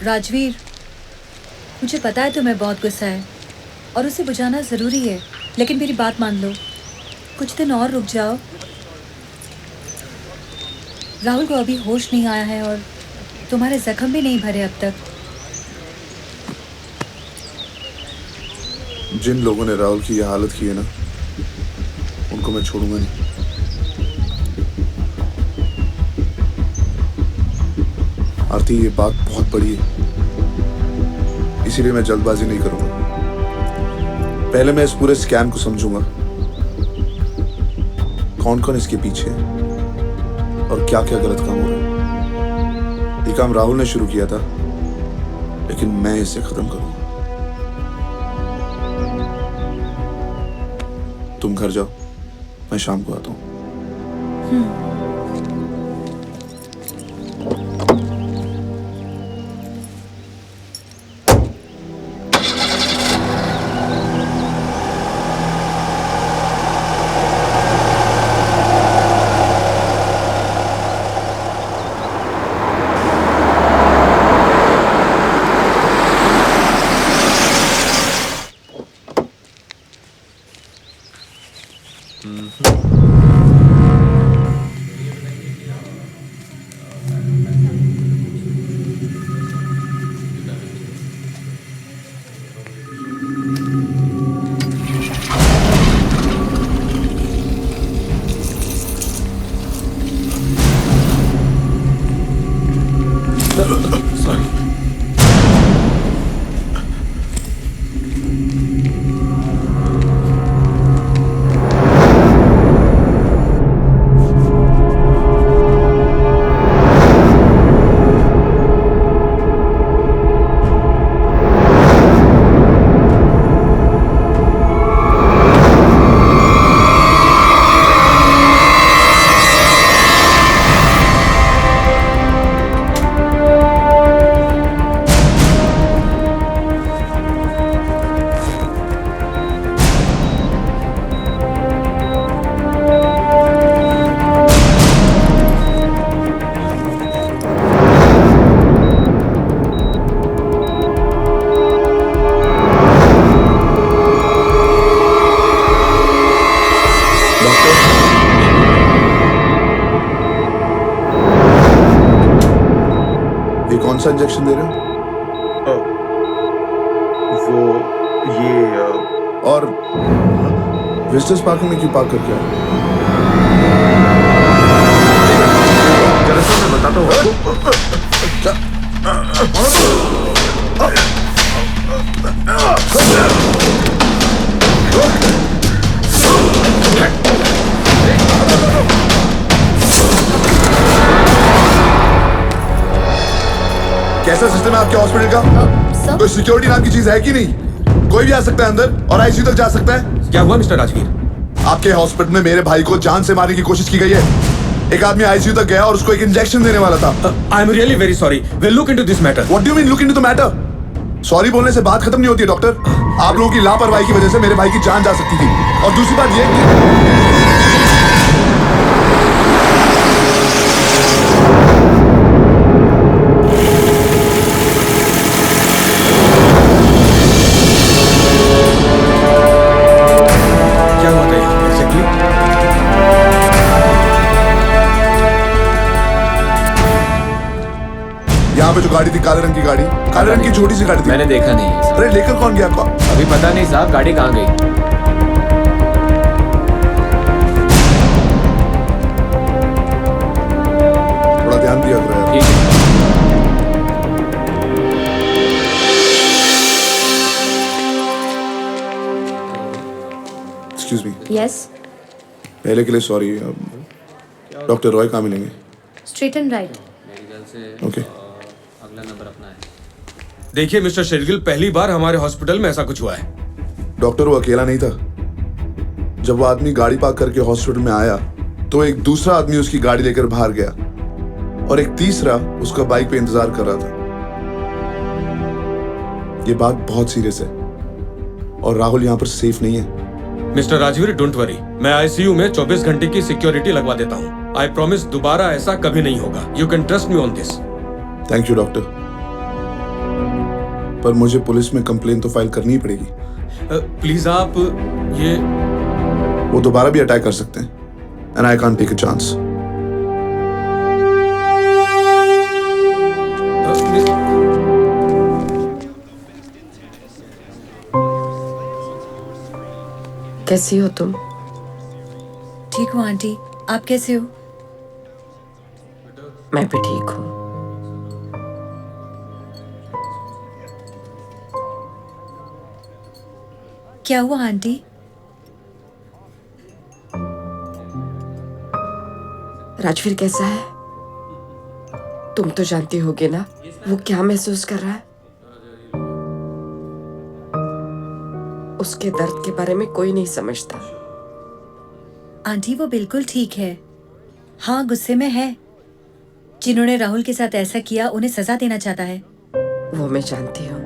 राजवीर, मुझे पता है तुम्हें बहुत गुस्सा है और उसे बुझाना ज़रूरी है, लेकिन मेरी बात मान लो, कुछ दिन और रुक जाओ। राहुल को अभी होश नहीं आया है और तुम्हारे जख्म भी नहीं भरे अब तक। जिन लोगों ने राहुल की यह हालत की है ना, उनको मैं छोड़ूंगा नहीं। आरती, ये बात बहुत बड़ी है, इसीलिए मैं जल्दबाजी नहीं करूंगा। पहले मैं इस पूरे स्कैम को समझूंगा, कौन कौन इसके पीछे है और क्या क्या गलत काम हो रहा है। ये काम राहुल ने शुरू किया था, लेकिन मैं इसे खत्म करूंगा। तुम घर जाओ, मैं शाम को आता हूं। कौन सा इंजेक्शन दे रहे हो? वो ये और विजिटर्स पार्किंग में क्यों पार्क करके आए? दरअसल मैं बताता हूँ। कैसा सिस्टम है आपके हॉस्पिटल का? कोई सिक्योरिटी नाम की चीज है कि नहीं? कोई भी आ सकता है अंदर और आईसीयू तक जा सकता है। क्या हुआ मिस्टर राजवीर? आपके हॉस्पिटल में मेरे भाई को जान से मारने की कोशिश की गई है। एक आदमी आईसीयू तक गया और उसको एक इंजेक्शन देने वाला था। I am really very sorry, will look into this matter. What do you mean look into the matter? Sorry बोलने से बात खत्म नहीं होती है डॉक्टर। आप लोगों की लापरवाही की वजह से मेरे भाई की जान जा सकती थी। और दूसरी बात यह कि यहाँ पे जो गाड़ी थी, काले रंग की गाड़ी, काले रंग की छोटी सी गाड़ी थी। मैंने देखा नहीं है। अरे लेकर कौन गया आपका? अभी पता नहीं साहब, गाड़ी कहाँ गई? थोड़ा ध्यान दिया करो यार। ठीक है। Excuse me. यस, पहले के लिए सॉरी। डॉक्टर रॉय कहाँ मिलेंगे? Straight and right. ओके। अगला नंबर अपना है। देखिए मिस्टर शेरगिल, पहली बार हमारे हॉस्पिटल में ऐसा कुछ हुआ है। डॉक्टर, वो अकेला नहीं था। जब वो आदमी गाड़ी पार्क करके हॉस्पिटल में आया तो एक दूसरा आदमी उसकी गाड़ी लेकर बाहर गया और एक तीसरा उसका बाइक पे इंतजार कर रहा था। ये बात बहुत सीरियस है और राहुल यहाँ पर सेफ नहीं है। मिस्टर राजवीर, डोंट वरी, मैं आईसीयू में 24 घंटे की सिक्योरिटी लगवा देता हूँ। आई प्रॉमिस दोबारा ऐसा कभी नहीं होगा। You can trust me on this. Thank you doctor. पर मुझे पुलिस में कंप्लेन तो फाइल करनी ही पड़ेगी। प्लीज आप ये वो दोबारा भी अटैक कर सकते हैं and I can't take a chance. कैसी हो तुम? ठीक हूँ आंटी, आप कैसे हो? मैं भी ठीक हूँ। क्या हुआ आंटी? राजवीर कैसा है? तुम तो जानती होगे ना वो क्या महसूस कर रहा है। उसके दर्द के बारे में कोई नहीं समझता। आंटी वो बिल्कुल ठीक है। हाँ, गुस्से में है। जिन्होंने राहुल के साथ ऐसा किया उन्हें सजा देना चाहता है। वो मैं जानती हूँ,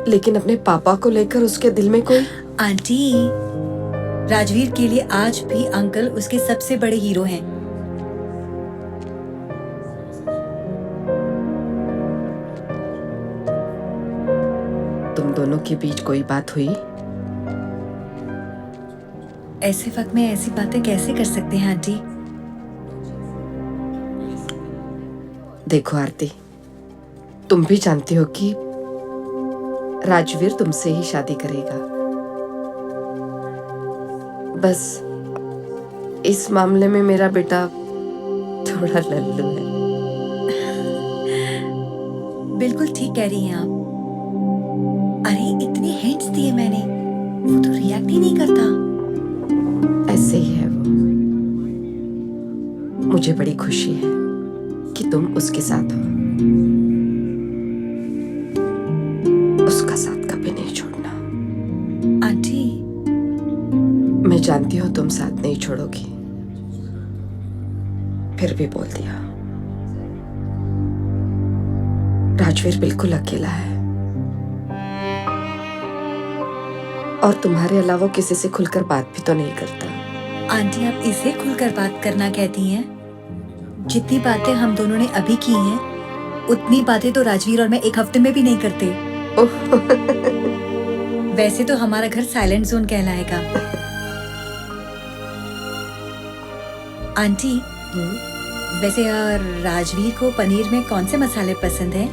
लेकिन अपने पापा को लेकर उसके दिल में कोई। आंटी, राजवीर के लिए आज भी अंकल उसके सबसे बड़े हीरो हैं। तुम दोनों के बीच कोई बात हुई? ऐसे वक्त में ऐसी बातें कैसे कर सकते हैं आंटी? देखो आरती, तुम भी जानती हो कि राजवीर तुमसे ही शादी करेगा। बस इस मामले में मेरा बेटा थोड़ा लल्लू है। बिल्कुल ठीक कह रही हैं आप। अरे इतने हिंट्स दिए मैंने, वो तो रिएक्ट ही नहीं करता। ऐसे ही है वो। मुझे बड़ी खुशी है कि तुम उसके साथ हो। उसका साथ कभी नहीं छोड़ना। आंटी, मैं जानती हूँ तुम साथ नहीं छोड़ोगी, फिर भी बोल दिया। राजवीर बिल्कुल अकेला है और तुम्हारे अलावा किसी से खुलकर बात भी तो नहीं करता। आंटी आप इसे खुलकर बात करना कहती हैं? जितनी बातें हम दोनों ने अभी की हैं, उतनी बातें तो राजवीर और मैं एक हफ्ते में भी नहीं करते। वैसे तो हमारा घर साइलेंट जोन कहलाएगा। आंटी, वैसे राजवीर को पनीर में कौन से मसाले पसंद हैं?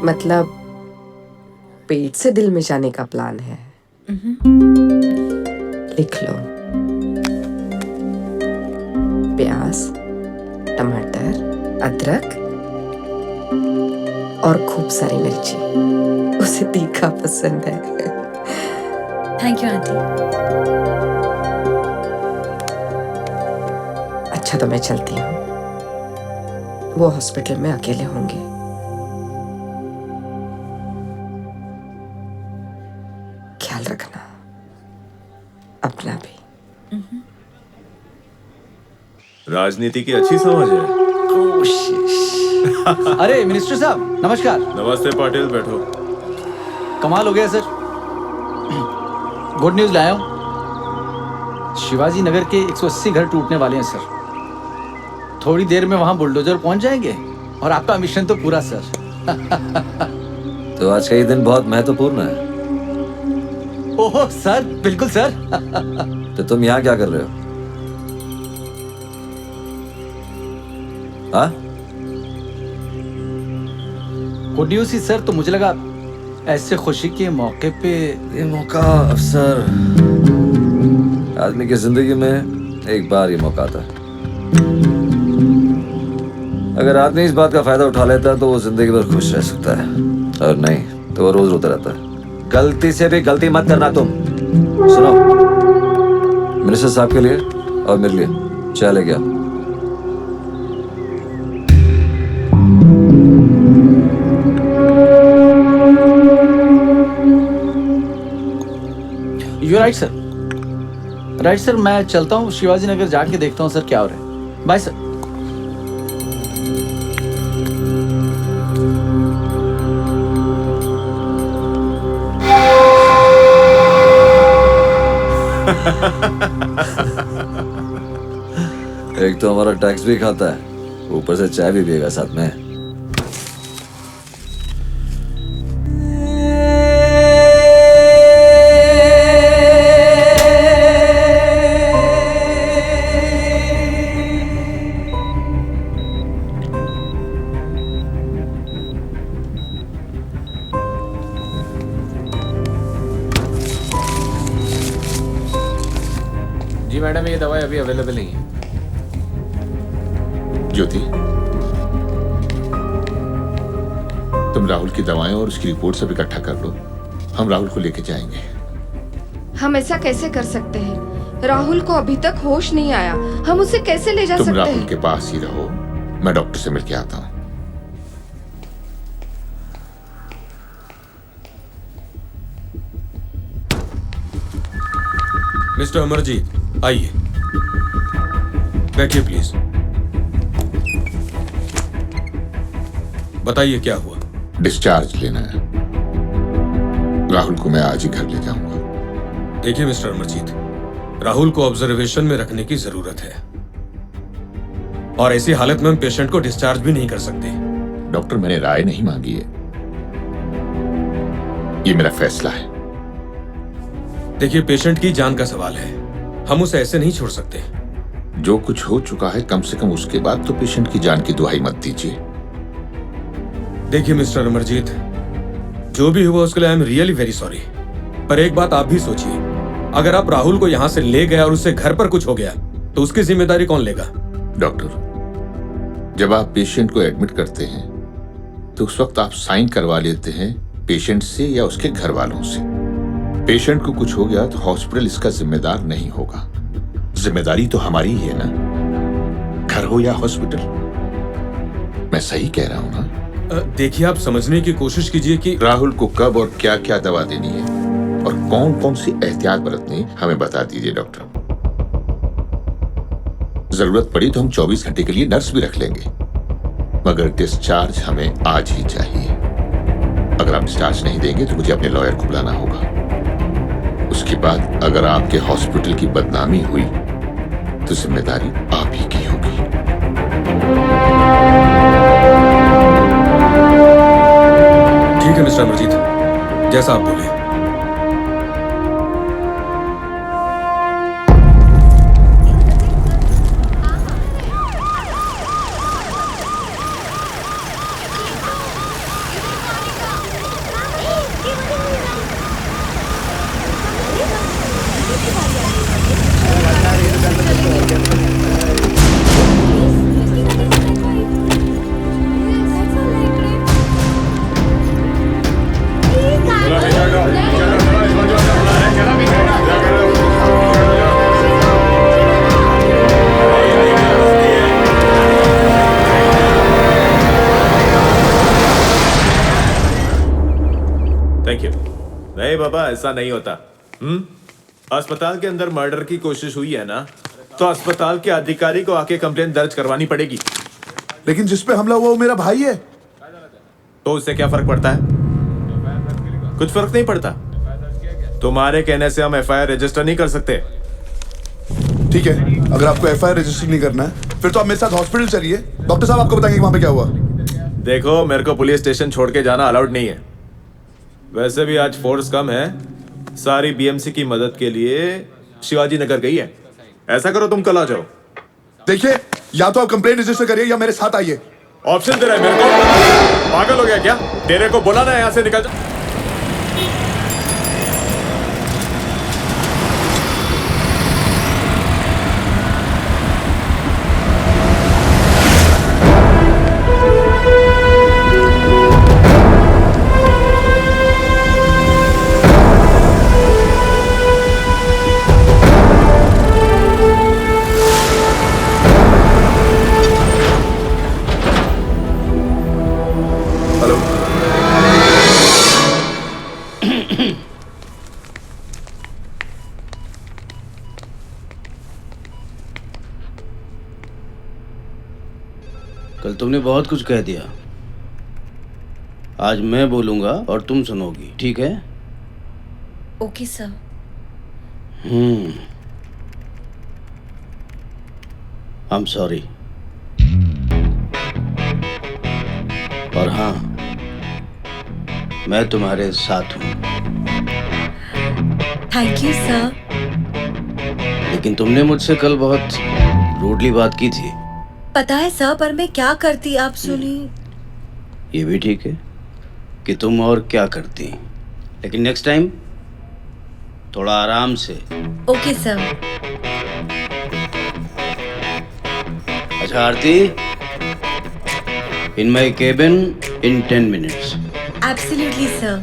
मतलब पेट से दिल में जाने का प्लान है। लिख लो। प्याज, टमाटर, अदरक और खूब सारी मिर्ची। उसे तीखा पसंद है। Thank you aunty. अच्छा तो मैं चलती हूँ, वो हॉस्पिटल में अकेले होंगे। ख्याल रखना अपना भी। राजनीति की अच्छी समझ है। अरे मिनिस्टर साहब नमस्कार। नमस्ते पाटिल, बैठो। कमाल हो गया सर, गुड न्यूज लाया हूँ। शिवाजी नगर के 180 घर टूटने वाले हैं सर। थोड़ी देर में वहां बुलडोजर पहुंच जाएंगे और आपका मिशन तो पूरा सर। तो आज का ये दिन बहुत महत्वपूर्ण है। ओह सर, बिल्कुल सर। तो तुम यहाँ क्या कर रहे हो? हाँ? गुड न्यूज ही सर, तो मुझे लगा ऐसे खुशी के मौके पे। ये मौका अफसर आदमी की जिंदगी में एक बार ये मौका आता है। अगर आदमी इस बात का फायदा उठा लेता है तो वो जिंदगी भर खुश रह सकता है, और नहीं तो वो रोज रोता रहता है। गलती से भी गलती मत करना तुम। सुनो, मिनिस्टर साहब के लिए और मेरे लिए चाय ले गया। You right sir, right sir. मैं चलता हूँ, शिवाजी नगर जाके देखता हूँ सर क्या हो रहा है। Bye sir. एक तो हमारा टैक्स भी खाता है, ऊपर से चाय भी पिएगा साथ में। मैडम ये दवाई अभी अवेलेबल नहीं है। ज्योति, तुम राहुल की दवाएं और उसकी रिपोर्ट सब इकट्ठा कर लो। हम राहुल को लेके जाएंगे। हम ऐसा कैसे कर सकते हैं? राहुल को अभी तक होश नहीं आया, हम उसे कैसे ले जा तुम सकते राहुल हैं? के पास ही रहो, मैं डॉक्टर से मिलके आता हूँ। मिस्टर अमरजीत, आइए, बैठिए प्लीज। बताइए क्या हुआ। डिस्चार्ज लेना है। राहुल को मैं आज ही घर ले जाऊंगा। देखिए मिस्टर अमरजीत, राहुल को ऑब्जर्वेशन में रखने की जरूरत है और ऐसी हालत में हम पेशेंट को डिस्चार्ज भी नहीं कर सकते। डॉक्टर, मैंने राय नहीं मांगी है, ये मेरा फैसला है। देखिए, पेशेंट की जान का सवाल है, हम उसे ऐसे नहीं छोड़ सकते। जो कुछ हो चुका है, कम से कम उसके बाद तो पेशेंट की जान की दुहाई मत दीजिए। देखिए मिस्टर अमरजीत, जो भी हुआ उसके लिए I am really very sorry, पर एक बात आप भी सोचिए, अगर आप राहुल को यहां से ले गए और उससे घर पर कुछ हो गया तो उसकी जिम्मेदारी कौन लेगा? डॉक्टर, जब आप पेशेंट को एडमिट करते हैं तो उस वक्त आप साइन करवा लेते हैं पेशेंट से या उसके घर वालों से। पेशेंट को कुछ हो गया तो हॉस्पिटल इसका जिम्मेदार नहीं होगा। जिम्मेदारी तो हमारी ही है ना, घर हो या हॉस्पिटल। मैं सही कह रहा हूं ना? देखिए, आप समझने की कोशिश कीजिए कि राहुल को कब और क्या क्या दवा देनी है और कौन कौन सी एहतियात बरतनी हमें बता दीजिए डॉक्टर। जरूरत पड़ी तो हम 24 घंटे के लिए नर्स भी रख लेंगे, मगर डिस्चार्ज हमें आज ही चाहिए। अगर आप डिस्चार्ज नहीं देंगे तो मुझे अपने लॉयर को बुलाना होगा। उसके बाद अगर आपके हॉस्पिटल की बदनामी हुई तो जिम्मेदारी आप ही की होगी। ठीक है मिस्टर अमरजीत, जैसा आप बोले। Thank you. नहीं बाबा, ऐसा नहीं होता। अस्पताल के अंदर मर्डर की कोशिश हुई है ना, तो अस्पताल के अधिकारी को आके कंप्लेंट दर्ज करवानी पड़ेगी। लेकिन जिस पे हमला हुआ वो मेरा भाई है। तो उससे क्या फर्क पड़ता है? कुछ फर्क नहीं पड़ता। तुम्हारे कहने से हम एफआईआर रजिस्टर नहीं कर सकते। ठीक है, अगर आपको एफआईआर रजिस्टर नहीं करना है फिर तो आप मेरे साथ हॉस्पिटल चलिए। डॉक्टर साहब आपको बताएंगे वहां पे क्या हुआ। देखो, मेरे को पुलिस स्टेशन छोड़ के जाना अलाउड नहीं है। वैसे भी आज फोर्स कम है, सारी बीएमसी की मदद के लिए शिवाजी नगर गई है। ऐसा करो, तुम कल आ जाओ। देखिए, या तो आप कंप्लेंट रजिस्टर करिए या मेरे साथ आइए। ऑप्शन दे रहा है मेरे को? पागल हो गया क्या? तेरे को बोला ना यहाँ से निकल जा। कल तुमने बहुत कुछ कह दिया, आज मैं बोलूंगा और तुम सुनोगी, ठीक है? Okay sir. I am sorry. और हाँ, मैं तुम्हारे साथ हूं। Thank you sir. लेकिन तुमने मुझसे कल बहुत रूडली बात की थी। पता है सर, पर मैं क्या करती आप सुनी। ये भी ठीक है कि तुम और क्या करती, लेकिन नेक्स्ट टाइम थोड़ा आराम से। Okay sir. अच्छा आरती, in my cabin in 10 minutes. Absolutely sir.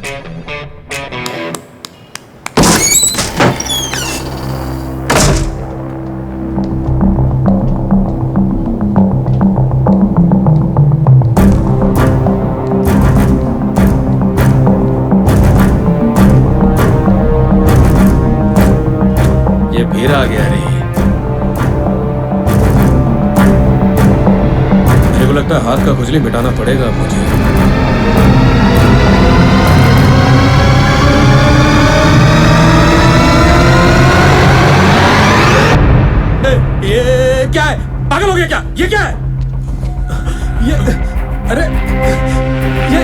ये फिर आ गया रे। मेरे को लगता है हाथ का खुजली मिटाना पड़ेगा मुझे। ये क्या है? पागल हो गया क्या? ये क्या है? ये अरे ये